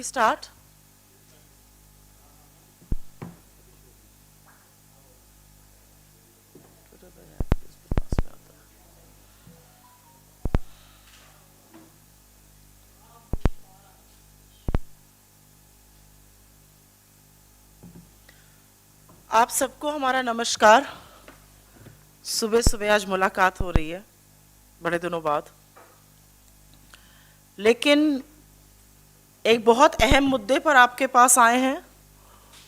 start? आप सबको हमारा नमस्कार। सुबह सुबह आज मुलाकात हो रही है बड़े दिनों बाद, लेकिन एक बहुत अहम मुद्दे पर आपके पास आए हैं।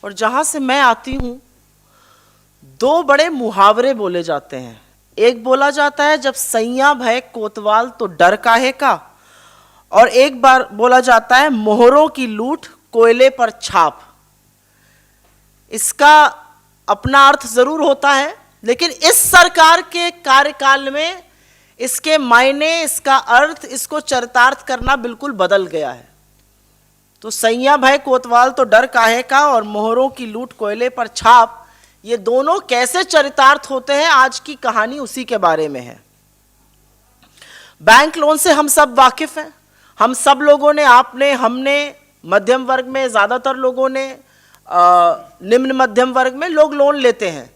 और जहाँ से मैं आती हूँ, दो बड़े मुहावरे बोले जाते हैं। एक बोला जाता है जब सैया भय कोतवाल तो डर काहे का, और एक बार बोला जाता है मोहरों की लूट कोयले पर छाप। इसका अपना अर्थ जरूर होता है, लेकिन इस सरकार के कार्यकाल में इसके मायने, इसका अर्थ, इसको चरितार्थ करना बिल्कुल बदल गया है। तो सैया भय कोतवाल तो डर काहे का और मोहरों की लूट कोयले पर छाप, ये दोनों कैसे चरितार्थ होते हैं, आज की कहानी उसी के बारे में है। बैंक लोन से हम सब वाकिफ हैं। हम सब लोगों ने, आपने, हमने, मध्यम वर्ग में ज्यादातर लोगों ने, निम्न मध्यम वर्ग में लोग लोन लेते हैं।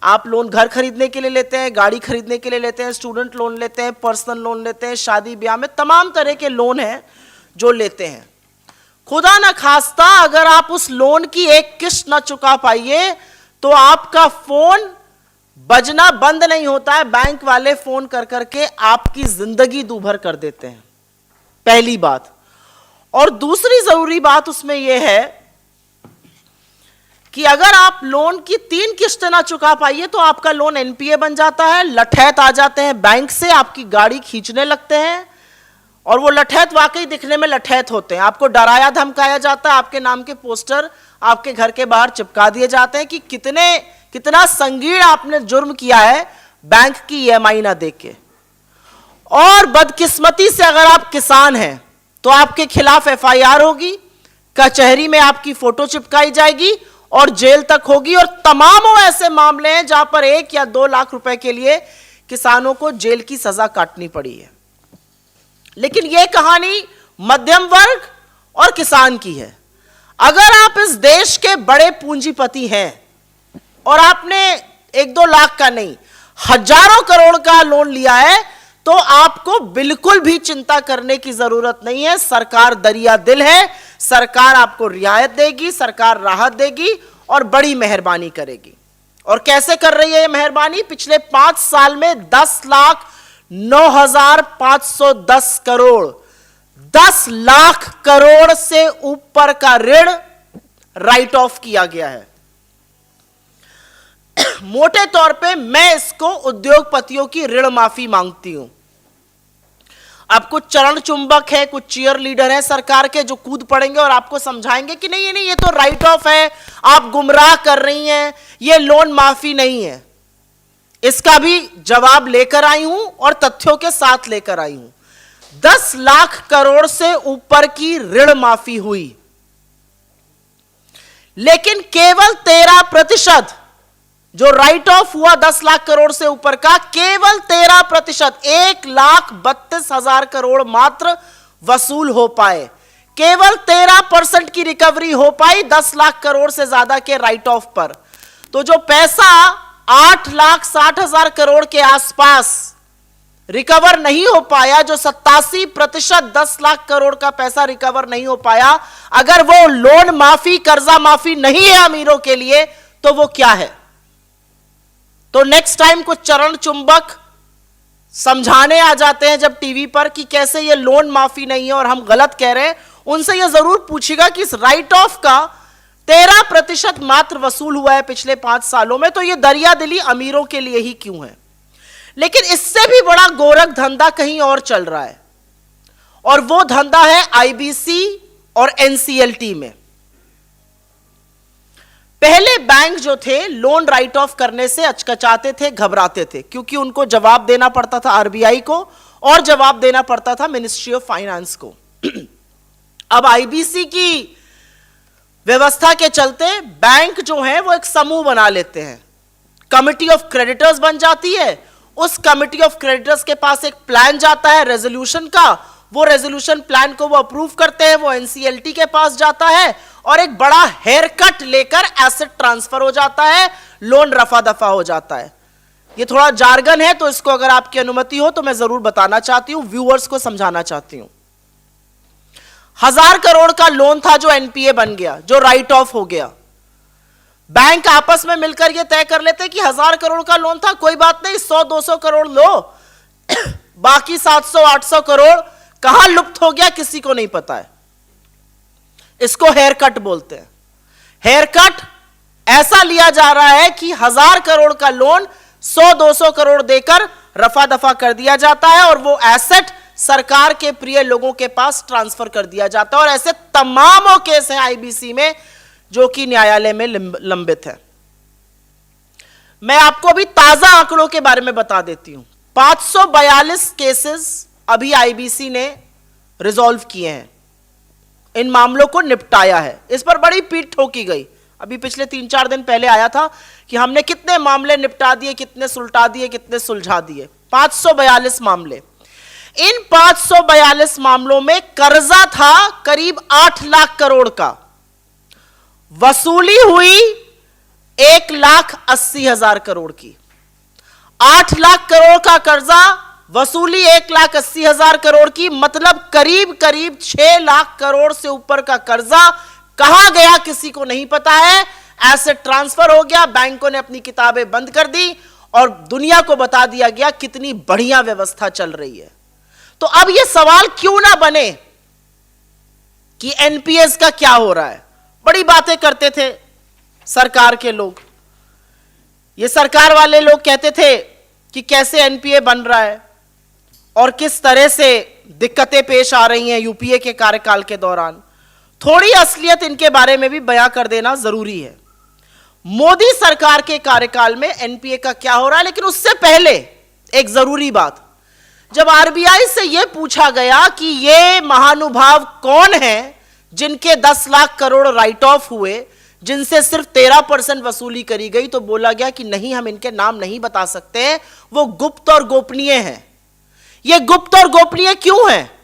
आप लोन घर खरीदने के लिए लेते हैं, गाड़ी खरीदने के लिए लेते हैं, स्टूडेंट लोन लेते हैं, पर्सनल लोन लेते हैं, शादी ब्याह में तमाम तरह के लोन हैं जो लेते हैं। खुदा न खास्ता अगर आप उस लोन की एक किस्त न चुका पाइए तो आपका फोन बजना बंद नहीं होता है। बैंक वाले फोन कर करके आपकी जिंदगी दूभर कर देते हैं, पहली बात। और दूसरी जरूरी बात उसमें यह है कि अगर आप लोन की 3 किस्तें ना चुका पाइए तो आपका लोन एनपीए बन जाता है। लठैत आ जाते हैं बैंक से, आपकी गाड़ी खींचने लगते हैं, और वो लठैत वाकई दिखने में लठैत होते हैं। आपको डराया धमकाया जाता है, आपके नाम के पोस्टर आपके घर के बाहर चिपका दिए जाते हैं कि कितना संगीन आपने जुर्म किया है बैंक की ईएमआई ना देके। और बदकिस्मती से अगर आप किसान हैं तो आपके खिलाफ एफआईआर होगी, कचहरी में आपकी फोटो चिपकाई जाएगी और जेल तक होगी। और तमामों ऐसे मामले हैं जहां पर 1 या 2 लाख रुपए के लिए किसानों को जेल की सजा काटनी पड़ी है। लेकिन यह कहानी मध्यम वर्ग और किसान की है। अगर आप इस देश के बड़े पूंजीपति हैं और आपने 1-2 लाख का नहीं, हजारों करोड़ का लोन लिया है, तो आपको बिल्कुल भी चिंता करने की जरूरत नहीं है। सरकार दरिया दिल है, सरकार आपको रियायत देगी, सरकार राहत देगी और बड़ी मेहरबानी करेगी। और कैसे कर रही है ये मेहरबानी? पिछले 5 साल में 10,09,510 करोड़, 10 लाख करोड़ से ऊपर का ऋण राइट ऑफ किया गया है। मोटे तौर पे मैं इसको उद्योगपतियों की ऋण माफी मांगती हूं। अब कुछ चरण चुंबक है, कुछ चीयर लीडर है सरकार के, जो कूद पड़ेंगे और आपको समझाएंगे कि नहीं ये तो राइट ऑफ है, आप गुमराह कर रही हैं, ये लोन माफी नहीं है। इसका भी जवाब लेकर आई हूं और तथ्यों के साथ लेकर आई हूं। 10 लाख करोड़ से ऊपर की ऋण माफी हुई, लेकिन केवल 13% जो राइट ऑफ हुआ 10 लाख करोड़ से ऊपर का, केवल 13%, 1,32,000 करोड़ मात्र वसूल हो पाए। केवल 13% की रिकवरी हो पाई 10 लाख करोड़ से ज्यादा के राइट ऑफ पर। तो जो पैसा 8,60,000 करोड़ के आसपास रिकवर नहीं हो पाया, जो 87% 10 लाख करोड़ का पैसा रिकवर नहीं हो पाया, अगर वो लोन माफी, कर्जा माफी नहीं है अमीरों के लिए, तो वो क्या है? तो नेक्स्ट टाइम कुछ चरण चुंबक समझाने आ जाते हैं जब टीवी पर कि कैसे ये लोन माफी नहीं है और हम गलत कह रहे हैं, उनसे ये जरूर पूछिएगा कि इस राइट ऑफ का 13% मात्र वसूल हुआ है पिछले 5 सालों में, तो ये दरिया दिली अमीरों के लिए ही क्यों है? लेकिन इससे भी बड़ा गोरख धंधा कहीं और चल रहा है, और वो धंधा है आईबीसी और एनसीएलटी में। पहले बैंक जो थे लोन राइट ऑफ करने से अचकचाते थे, घबराते थे, क्योंकि उनको जवाब देना पड़ता था आरबीआई को और जवाब देना पड़ता था मिनिस्ट्री ऑफ फाइनेंस को। अब आईबीसी की व्यवस्था के चलते बैंक जो है वो एक समूह बना लेते हैं, कमिटी ऑफ क्रेडिटर्स बन जाती है। उस कमिटी ऑफ क्रेडिटर्स के पास एक प्लान जाता है रेजोल्यूशन का, वो रेजोल्यूशन प्लान को वो अप्रूव करते हैं, वो एनसीएलटी के पास जाता है और एक बड़ा हेयर कट लेकर एसेट ट्रांसफर हो जाता है, लोन रफा दफा हो जाता है। ये थोड़ा जार्गन है, तो इसको अगर आपकी अनुमति हो तो मैं जरूर बताना चाहती हूं, व्यूअर्स को समझाना चाहती हूं। 1000 करोड़ का लोन था जो एनपीए बन गया, जो राइट ऑफ हो गया। बैंक आपस में मिलकर यह तय कर लेते कि 1000 करोड़ का लोन था, कोई बात नहीं, 100-200 करोड़ लो, बाकी 700-800 करोड़ कहां लुप्त हो गया किसी को नहीं पता है। इसको हेयर कट बोलते हैं। हेयर कट ऐसा लिया जा रहा है कि 1000 करोड़ का लोन 100-200 करोड़ देकर रफा दफा कर दिया जाता है और वो एसेट सरकार के प्रिय लोगों के पास ट्रांसफर कर दिया जाता है। और ऐसे तमामों केस हैं आईबीसी में जो कि न्यायालय में लंबित है। मैं आपको अभी ताजा आंकड़ों के बारे में बता देती हूं। 542 केसेस अभी आईबीसी ने रिजॉल्व किए हैं, इन मामलों को निपटाया है। इस पर बड़ी पीठ ठोकी गई। अभी पिछले 3-4 दिन पहले आया था कि हमने कितने मामले निपटा दिए, कितने सुलझा दिए, कितने सुलझा दिए। 542 मामले। इन 542 मामलों में कर्जा था करीब 8 लाख करोड़ का, वसूली हुई 1,80,000 करोड़ की। 8 लाख करोड़ का कर्जा, वसूली 1,80,000 करोड़ की, मतलब करीब करीब 6 लाख करोड़ से ऊपर का कर्जा कहां गया किसी को नहीं पता है। एसेट ट्रांसफर हो गया, बैंकों ने अपनी किताबें बंद कर दी और दुनिया को बता दिया गया कितनी बढ़िया व्यवस्था चल रही है। तो अब यह सवाल क्यों ना बने कि एनपीएस का क्या हो रहा है। बड़ी बातें करते थे सरकार के लोग, ये सरकार वाले लोग कहते थे कि कैसे एनपीए बन रहा है और किस तरह से दिक्कतें पेश आ रही हैं यूपीए के कार्यकाल के दौरान। थोड़ी असलियत इनके बारे में भी बयां कर देना जरूरी है। मोदी सरकार के कार्यकाल में एनपीए का क्या हो रहा है। लेकिन उससे पहले एक जरूरी बात, जब आरबीआई से यह पूछा गया कि ये महानुभाव कौन है जिनके 10 लाख करोड़ राइट ऑफ हुए, जिनसे सिर्फ 13% वसूली करी गई, तो बोला गया कि नहीं, हम इनके नाम नहीं बता सकते हैं, वो गुप्त और गोपनीय हैं। ये गुप्त और गोपनीय क्यों है?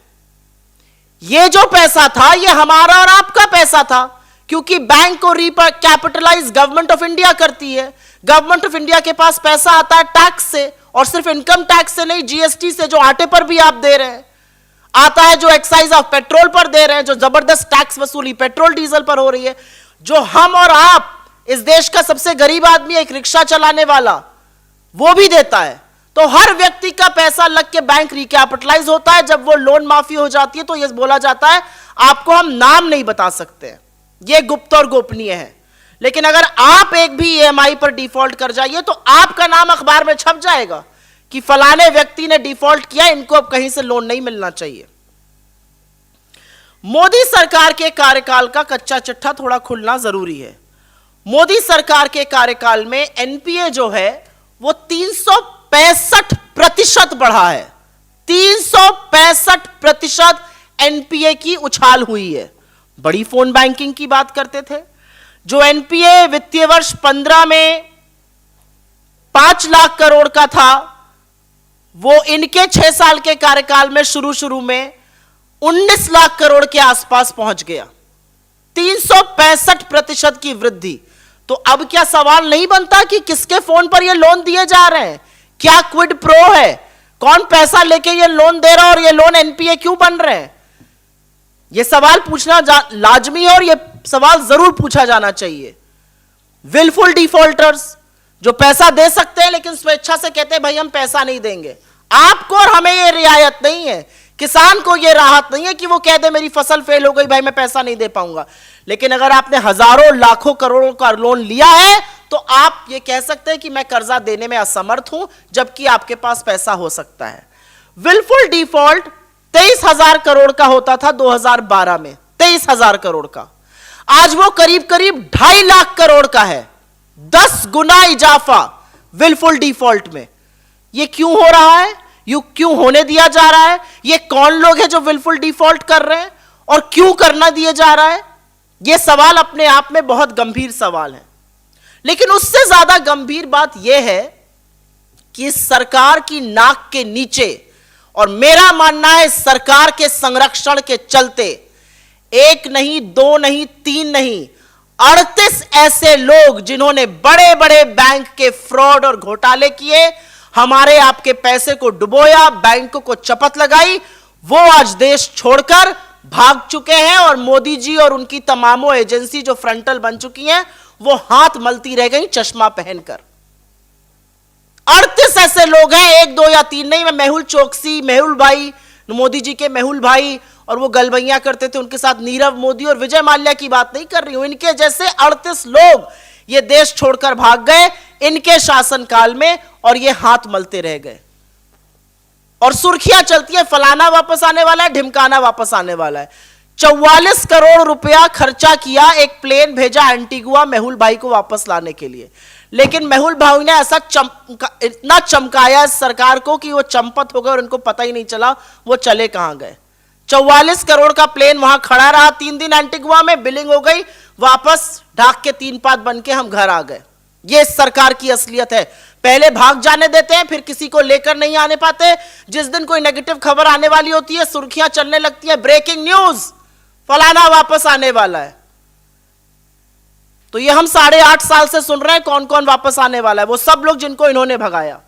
ये जो पैसा था ये हमारा और आपका पैसा था, क्योंकि बैंक को कैपिटलाइज गवर्नमेंट ऑफ इंडिया करती है। गवर्नमेंट ऑफ इंडिया के पास पैसा आता है टैक्स से, और सिर्फ इनकम टैक्स से नहीं, जीएसटी से, जो आटे पर भी आप दे रहे हैं, आता है जो एक्साइज ऑफ पेट्रोल पर दे रहे हैं, जो जबरदस्त टैक्स वसूली पेट्रोल डीजल पर हो रही है, जो हम और आप, इस देश का सबसे गरीब आदमी, एक रिक्शा चलाने वाला, वो भी देता है। तो हर व्यक्ति का पैसा लग के बैंक रिकैपिटलाइज होता है। जब वो लोन माफी हो जाती है तो यह बोला जाता है आपको हम नाम नहीं बता सकते, ये गुप्त और गोपनीय है। लेकिन अगर आप एक भी ईएमआई पर डिफॉल्ट कर जाइए तो आपका नाम अखबार में छप जाएगा कि फलाने व्यक्ति ने डिफॉल्ट किया, इनको अब कहीं से लोन नहीं मिलना चाहिए। मोदी सरकार के कार्यकाल का कच्चा चिट्ठा थोड़ा खुलना जरूरी है। मोदी सरकार के कार्यकाल में एनपीए जो है वो 365% बढ़ा है। 365% एनपीए की उछाल हुई है। बड़ी फोन बैंकिंग की बात करते थे। जो एनपीए वित्तीय वर्ष 15 में 5 लाख करोड़ का था, वो इनके 6 साल के कार्यकाल में शुरू में 19 लाख करोड़ के आसपास पहुंच गया। 365% की वृद्धि। तो अब क्या सवाल नहीं बनता कि किसके फोन पर ये लोन दिए जा रहे हैं? क्या क्विड प्रो है? कौन पैसा लेके ये लोन दे रहा है और ये लोन एनपीए क्यों बन रहे हैं? ये सवाल पूछना लाजमी है और ये सवाल जरूर पूछा जाना चाहिए। विलफुल डिफॉल्टर्स जो पैसा दे सकते हैं लेकिन स्वेच्छा से कहते हैं भाई हम पैसा नहीं देंगे, आपको और हमें ये रियायत नहीं है, किसान को ये राहत नहीं है कि वो कह दे मेरी फसल फेल हो गई भाई मैं पैसा नहीं दे पाऊंगा। लेकिन अगर आपने हजारों लाखों करोड़ों का लोन लिया है तो आप ये कह सकते हैं कि मैं कर्जा देने में असमर्थ हूं, जबकि आपके पास पैसा हो सकता है। विलफुल डिफॉल्ट 23,000 करोड़ का होता था 2012 में, 23,000 करोड़ का। आज वो करीब करीब 2.5 लाख करोड़ का है। 10 गुना इजाफा विलफुल डिफॉल्ट में। ये क्यों हो रहा है? यू क्यों होने दिया जा रहा है? ये कौन लोग हैं जो विलफुल डिफॉल्ट कर रहे हैं और क्यों करना दिया जा रहा है? ये सवाल अपने आप में बहुत गंभीर सवाल है। लेकिन उससे ज्यादा गंभीर बात यह है कि सरकार की नाक के नीचे और मेरा मानना है सरकार के संरक्षण के चलते एक नहीं, दो नहीं, तीन नहीं, 38 ऐसे लोग जिन्होंने बड़े बड़े बैंक के फ्रॉड और घोटाले किए, हमारे आपके पैसे को डुबोया, बैंकों को चपत लगाई, वो आज देश छोड़कर भाग चुके हैं। और मोदी जी और उनकी तमामों एजेंसी जो फ्रंटल बन चुकी हैं, वो हाथ मलती रह गई चश्मा पहनकर। 38 ऐसे लोग हैं, एक दो या तीन नहीं। मैं मेहुल चोकसी, मेहुल भाई, मोदी जी के मेहुल भाई और वो गलबैया करते थे उनके साथ नीरव मोदी और विजय माल्या की बात नहीं कर रही हूं। इनके जैसे 38 लोग ये देश छोड़कर भाग गए इनके शासनकाल में, और ये हाथ मलते रह गए। और सुर्खियां चलती है, फलाना वापस आने वाला है, ढिमकाना वापस आने वाला है। 44 करोड़ रुपया खर्चा किया, एक प्लेन भेजा एंटीगुआ मेहुल भाई को वापस लाने के लिए। लेकिन मेहुल भाई ने ऐसा इतना चमकाया इस सरकार को कि वो चंपत हो गए और उनको पता ही नहीं चला वो चले कहां गए। 44 करोड़ का प्लेन वहां खड़ा रहा 3 दिन एंटीगुआ में, बिलिंग हो गई, वापस ढाक के 3 पात बन के हम घर आ गए। ये इस सरकार की असलियत है। पहले भाग जाने देते हैं, फिर किसी को लेकर नहीं आने पाते। जिस दिन कोई नेगेटिव खबर आने वाली होती है, सुर्खियां चलने लगती है, ब्रेकिंग न्यूज, फलाना वापस आने वाला है। तो ये हम 8.5 साल से सुन रहे हैं कौन कौन वापस आने वाला है, वो सब लोग जिनको इन्होंने भगाया।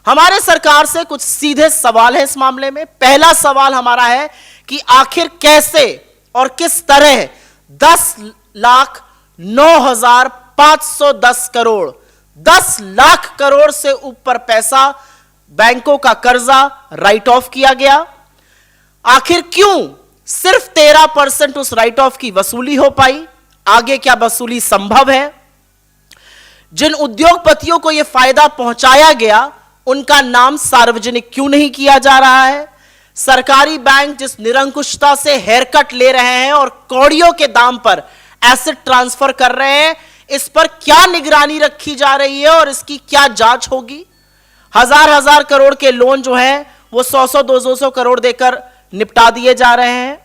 हमारे सरकार से कुछ सीधे सवाल है इस मामले में। पहला सवाल हमारा है कि आखिर कैसे और किस तरह 10,09,510 करोड़, 10 लाख करोड़ से ऊपर पैसा बैंकों का कर्जा राइट ऑफ किया गया। आखिर क्यों सिर्फ 13% उस राइट ऑफ की वसूली हो पाई, आगे क्या वसूली संभव है? जिन उद्योगपतियों को यह फायदा पहुंचाया गया उनका नाम सार्वजनिक क्यों नहीं किया जा रहा है? सरकारी बैंक जिस निरंकुशता से हेयरकट ले रहे हैं और कौड़ियों के दाम पर एसेट ट्रांसफर कर रहे हैं, इस पर क्या निगरानी रखी जा रही है और इसकी क्या जांच होगी? हजार करोड़ के लोन जो हैं वो 100-200 करोड़ देकर निपटा दिए जा रहे हैं।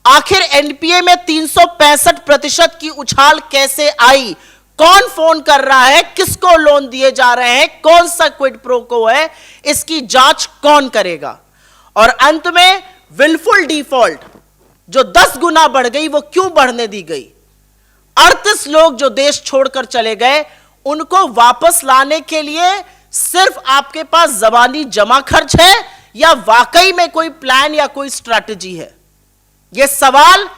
आखिर एनपीए में 365% की उछाल कैसे आई? कौन फोन कर रहा है, किसको लोन दिए जा रहे हैं, कौन सा क्विड प्रो को है, इसकी जांच कौन करेगा? और अंत में विलफुल डिफॉल्ट जो 10 गुना बढ़ गई, वो क्यों बढ़ने दी गई? 38 लोग जो देश छोड़कर चले गए, उनको वापस लाने के लिए सिर्फ आपके पास जबानी जमा खर्च है या वाकई में कोई प्लान या कोई स्ट्रैटेजी है? यह सवाल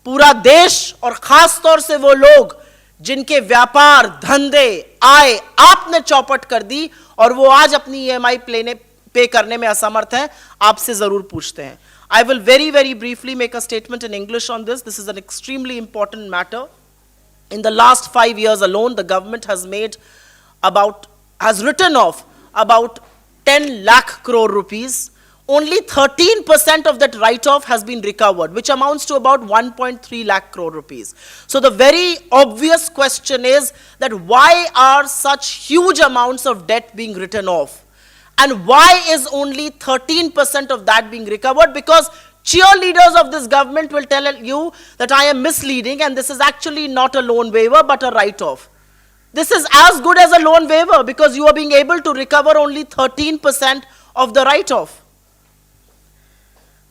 पूरा देश और खास तौर से वो लोग जिनके व्यापार, धंधे, आय आपने चौपट कर दी और वो आज अपनी ईएमआई पे करने में असमर्थ हैं, आपसे जरूर पूछते हैं। I will very briefly make a statement in English on this. This is an extremely important matter. In the last 5 years alone, the government has written off about 10 lakh crore rupees. Only 13% of that write-off has been recovered, which amounts to about 1.3 lakh crore rupees. So the very obvious question is that why are such huge amounts of debt being written off? And why is only 13% of that being recovered? Because cheerleaders of this government will tell you that I am misleading and this is actually not a loan waiver but a write-off. This is as good as a loan waiver because you are being able to recover only 13% of the write-off.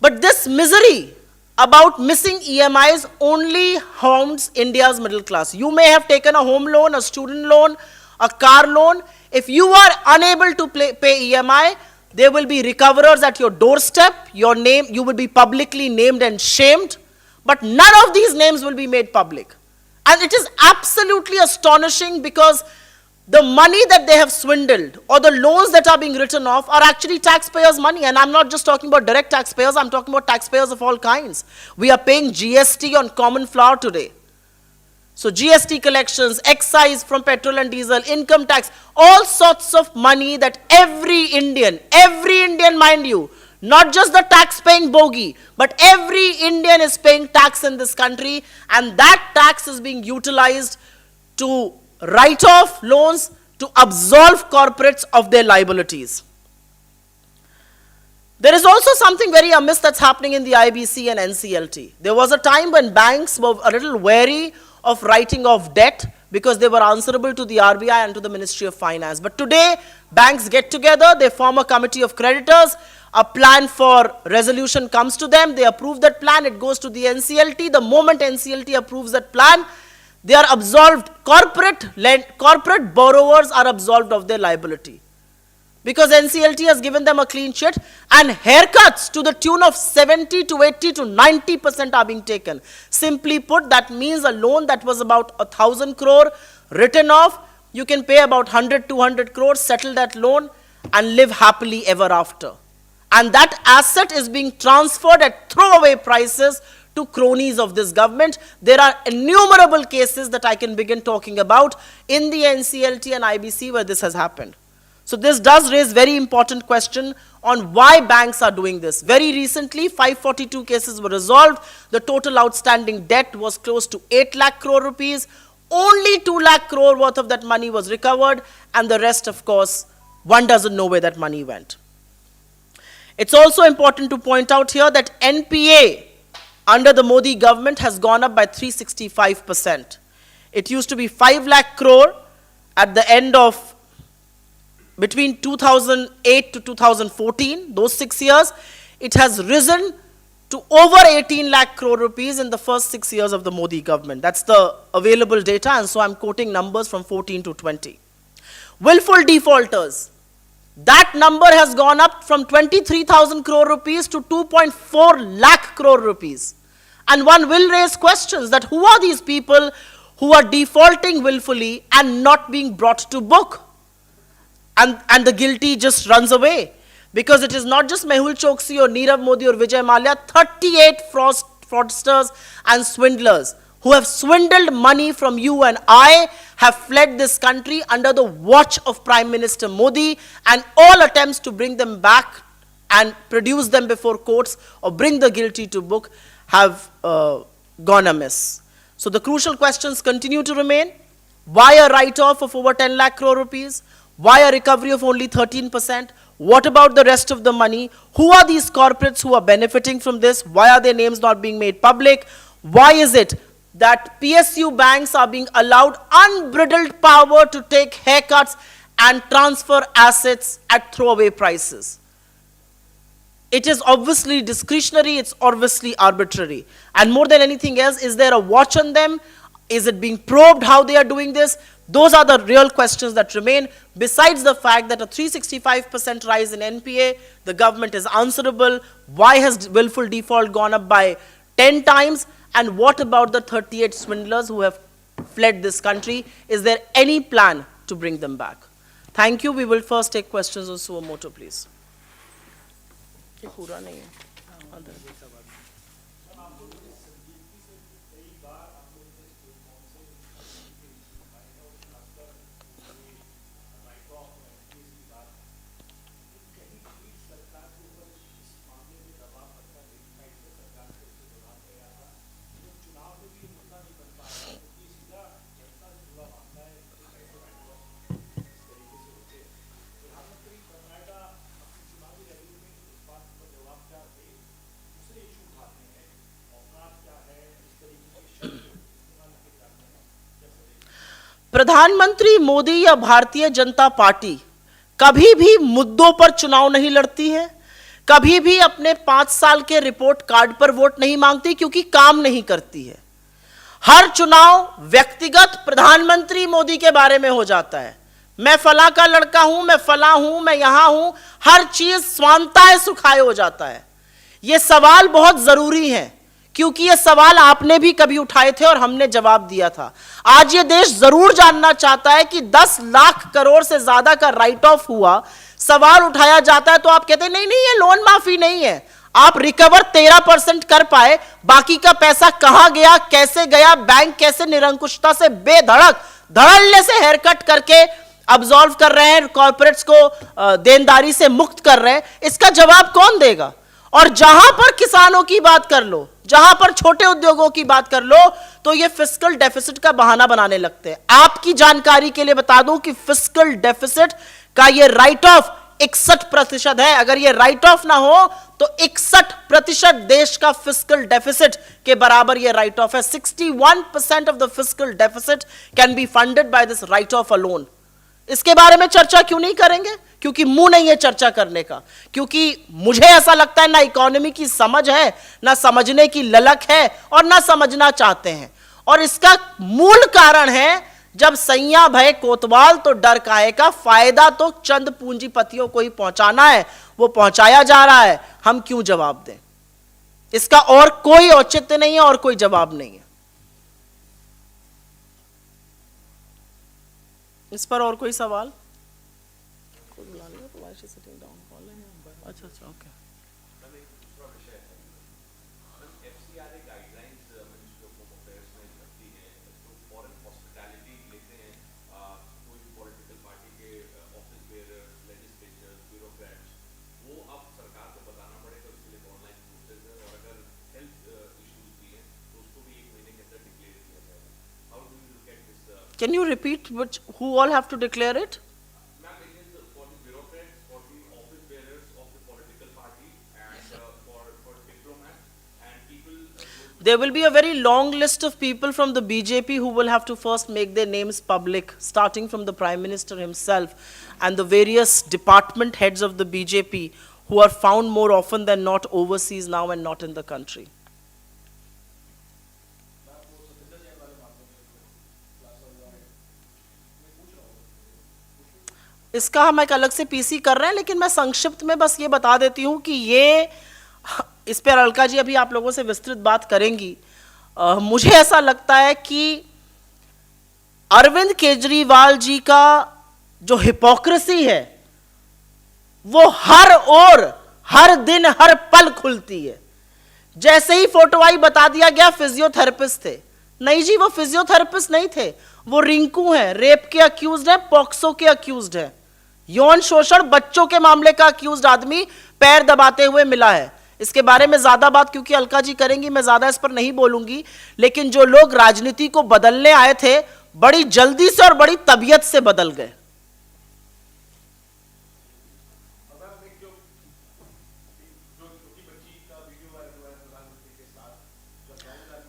But this misery about missing EMIs only haunts India's middle class. You may have taken a home loan, a student loan, a car loan. If you are unable to pay EMI, there will be recoverers at your doorstep. Your name, you will be publicly named and shamed. But none of these names will be made public. And it is absolutely astonishing because the money that they have swindled or the loans that are being written off are actually taxpayers' money. And I'm not just talking about direct taxpayers, I'm talking about taxpayers of all kinds. We are paying GST on common flour today. So GST collections, excise from petrol and diesel, income tax, all sorts of money that every Indian mind you, not just the tax-paying bogey, but every Indian is paying tax in this country, and that tax is being utilized to write off loans, to absolve corporates of their liabilities. There is also something very amiss that's happening in the IBC and NCLT. There was a time when banks were a little wary of writing off debt because they were answerable to the RBI and to the Ministry of Finance. But today, banks get together, they form a committee of creditors, a plan for resolution comes to them, they approve that plan, it goes to the NCLT. The moment NCLT approves that plan, they are absolved. Corporate borrowers are absolved of their liability, because NCLT has given them a clean sheet, and haircuts to the tune of 70 to 80 to 90% are being taken. Simply put, that means a loan that was about 1,000 crore written off, you can pay about 100, 200 crores, settle that loan and live happily ever after. And that asset is being transferred at throwaway prices to cronies of this government. There are innumerable cases that I can begin talking about in the NCLT and IBC where this has happened. So this does raise very important question on why banks are doing this. Very recently, 542 cases were resolved. The total outstanding debt was close to 8 lakh crore rupees. Only 2 lakh crore worth of that money was recovered, and the rest, of course, one doesn't know where that money went. It's also important to point out here that NPA under the Modi government has gone up by 365%. It used to be 5 lakh crore at the end of between 2008 to 2014, those 6 years. It has risen to over 18 lakh crore rupees in the first 6 years of the Modi government. That's the available data, and so I'm quoting numbers from 14 to 20. Willful defaulters, that number has gone up from 23,000 crore rupees to 2.4 lakh crore rupees. And one will raise questions that who are these people who are defaulting willfully and not being brought to book? And the guilty just runs away. Because it is not just Mehul Choksi or Nirav Modi or Vijay Mallya, 38 fraudsters and swindlers who have swindled money from you and I have fled this country under the watch of Prime Minister Modi, and all attempts to bring them back and produce them before courts or bring the guilty to book have gone amiss. So the crucial questions continue to remain. Why a write-off of over 10 lakh crore rupees? Why a recovery of only 13%? What about the rest of the money? Who are these corporates who are benefiting from this? Why are their names not being made public? Why is it that PSU banks are being allowed unbridled power to take haircuts and transfer assets at throwaway prices? It is obviously discretionary, it's obviously arbitrary. And more than anything else, is there a watch on them? Is it being probed how they are doing this? Those are the real questions that remain, besides the fact that a 365% rise in NPA, the government is answerable. Why has willful default gone up by 10 times? And what about the 38 swindlers who have fled this country? Is there any plan to bring them back? Thank you. We will first take questions on suo motu, please. प्रधानमंत्री मोदी या Bharatiya Janata party कभी भी मुद्दों पर चुनाव नहीं लड़ती है, कभी भी अपने 5 साल के रिपोर्ट कार्ड पर वोट नहीं मांगती, क्योंकि काम नहीं करती है। हर चुनाव व्यक्तिगत प्रधानमंत्री मोदी के बारे में हो जाता है। मैं फला का लड़का हूं, मैं फला हूं, मैं यहां हूं, हर चीज स्वांताए सुखाए हो जाता है। यह सवाल बहुत जरूरी है, क्योंकि ये सवाल आपने भी कभी उठाए थे और हमने जवाब दिया था। आज ये देश जरूर जानना चाहता है कि 10 लाख करोड़ से ज्यादा का राइट ऑफ हुआ, सवाल उठाया जाता है तो आप कहते हैं नहीं नहीं ये लोन माफी नहीं है। आप रिकवर 13% कर पाए, बाकी का पैसा कहां गया, कैसे गया, बैंक कैसे निरंकुशता से बेधड़क धड़ल्ले से हेयरकट करके अब्सॉल्व कर रहे हैं, कॉर्पोरेट्स को देनदारी से मुक्त कर रहे हैं, इसका जवाब कौन देगा? और जहां पर किसानों की बात कर लो, जहां पर छोटे उद्योगों की बात कर लो, तो ये फिस्कल डेफिसिट का बहाना बनाने लगते हैं। आपकी जानकारी के लिए बता दूं कि फिस्कल डेफिसिट का ये राइट ऑफ 61% है। अगर ये राइट ऑफ ना हो तो 61% देश का फिस्कल डेफिसिट के बराबर ये राइट ऑफ है। 61% of the fiscal deficit can be funded by this right of alone. इसके बारे में चर्चा क्यों नहीं करेंगे? क्योंकि मुंह नहीं है चर्चा करने का, क्योंकि मुझे ऐसा लगता है ना इकोनॉमी की समझ है, ना समझने की ललक है, और ना समझना चाहते हैं। और इसका मूल कारण है, जब सैया भय कोतवाल तो डर काहे का, फायदा तो चंद पूंजीपतियों को ही पहुंचाना है, वो पहुंचाया जा रहा है, हम क्यों जवाब दें? इसका और कोई औचित्य नहीं है और कोई जवाब नहीं है। इस पर और कोई सवाल? अच्छा अच्छा, okay. Can you repeat who all have to declare it? Ma'am, it is for the bureaucrats, for the office bearers of the political party, and for diplomats and people. There will be a very long list of people from the BJP who will have to first make their names public, starting from the Prime Minister himself and the various department heads of the BJP who are found more often than not overseas now and not in the country. इसका हम एक अलग से PC कर रहे हैं, लेकिन मैं संक्षिप्त में बस ये बता देती हूं कि ये, इस पर अलका जी अभी आप लोगों से विस्तृत बात करेंगी। मुझे ऐसा लगता है कि अरविंद केजरीवाल जी का जो हिपोक्रेसी है वो हर ओर, हर दिन, हर पल खुलती है। जैसे ही फोटो आई बता दिया गया फिजियोथेरेपिस्ट थे। नहीं जी, वो फिजियोथेरेपिस्ट नहीं थे, वो रिंकू हैं, रेप के अक्यूज्ड है, पॉक्सो के अक्यूज्ड है, यौन शोषण बच्चों के मामले का अक्यूज्ड आदमी पैर दबाते हुए मिला है। इसके बारे में ज्यादा बात क्योंकि अलका जी करेंगी, मैं ज्यादा इस पर नहीं बोलूंगी, लेकिन जो लोग राजनीति को बदलने आए थे बड़ी जल्दी से और बड़ी तबीयत से बदल गए।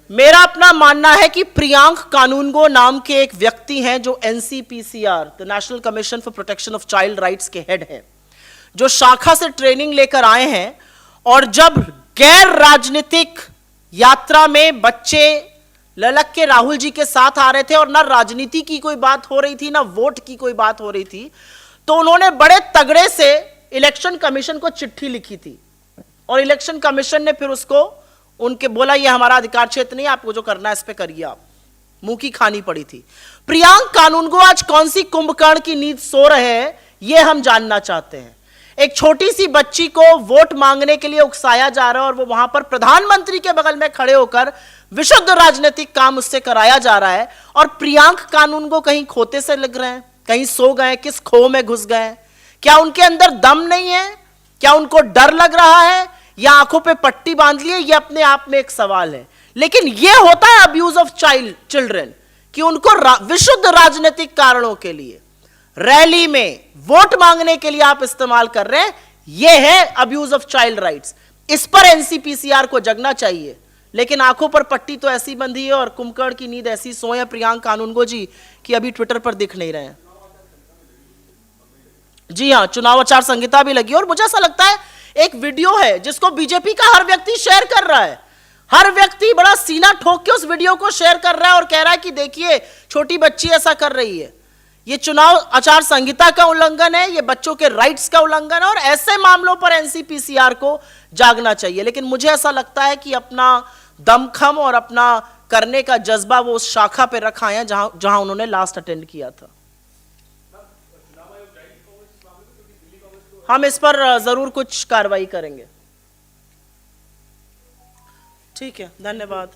मेरा अपना मानना है कि प्रियांक कानूनगो नाम के एक व्यक्ति हैं जो NCPCR, the national commission for protection of child rights के हेड हैं, जो शाखा से ट्रेनिंग लेकर आए हैं, और जब गैर राजनीतिक यात्रा में बच्चे ललक के राहुल जी के साथ आ रहे थे और ना राजनीति की कोई बात हो रही थी ना वोट की कोई बात हो रही थी, तो उन्होंने बड़े तगड़े से इलेक्शन कमीशन को चिट्ठी लिखी थी, और इलेक्शन कमीशन ने फिर उसको उनके बोला ये हमारा अधिकार क्षेत्र नहीं, आपको जो करना है इस पे करिए। आप मुंह की खानी पड़ी थी। प्रियांक कानूनगो आज कौन सी कुंभकर्ण की नींद सो रहे हैं ये हम जानना चाहते हैं। एक छोटी सी बच्ची को वोट मांगने के लिए उकसाया जा रहा है और वो वहां पर प्रधानमंत्री के बगल में खड़े होकर विशुद्ध राजनीतिक काम उससे कराया जा रहा है, और प्रियांक कानूनगो कहीं खोते से लग रहे हैं, कहीं सो गए, किस खो में घुस गए? क्या उनके अंदर दम नहीं है? क्या उनको डर लग रहा है, या आंखों पे पट्टी बांध लिए? ये अपने आप में एक सवाल है। लेकिन ये होता है अब्यूज ऑफ चिल्ड्रन, कि उनको विशुद्ध राजनीतिक कारणों के लिए रैली में वोट मांगने के लिए आप इस्तेमाल कर रहे हैं। ये है अब्यूज ऑफ चाइल्ड राइट्स। इस पर एनसीपीसीआर को जगना चाहिए, लेकिन आंखों पर पट्टी तो ऐसी बंधी है और कुंभकर्ण की नींद ऐसी सोए प्रियांक कानूनगो जी कि अभी ट्विटर पर दिख नहीं रहे हैं। जी हां, चुनाव आचार संहिता भी लगी, और मुझे ऐसा लगता है एक वीडियो है जिसको बीजेपी का हर व्यक्ति शेयर कर रहा है। हर व्यक्ति बड़ा सीना ठोक के उस वीडियो को शेयर कर रहा है और कह रहा है कि देखिए छोटी बच्ची ऐसा कर रही है। ये चुनाव आचार संहिता का उल्लंघन है, ये बच्चों के राइट्स का उल्लंघन है, और ऐसे मामलों पर एनसीपीसीआर को जागना चाहिए। लेकिन मुझे ऐसा लगता है कि अपना दमखम और अपना करने का जज्बा वो उस शाखा पे रखा है जहां उन्होंने लास्ट अटेंड किया था। हम इस पर जरूर कुछ कार्रवाई करेंगे। ठीक है, धन्यवाद।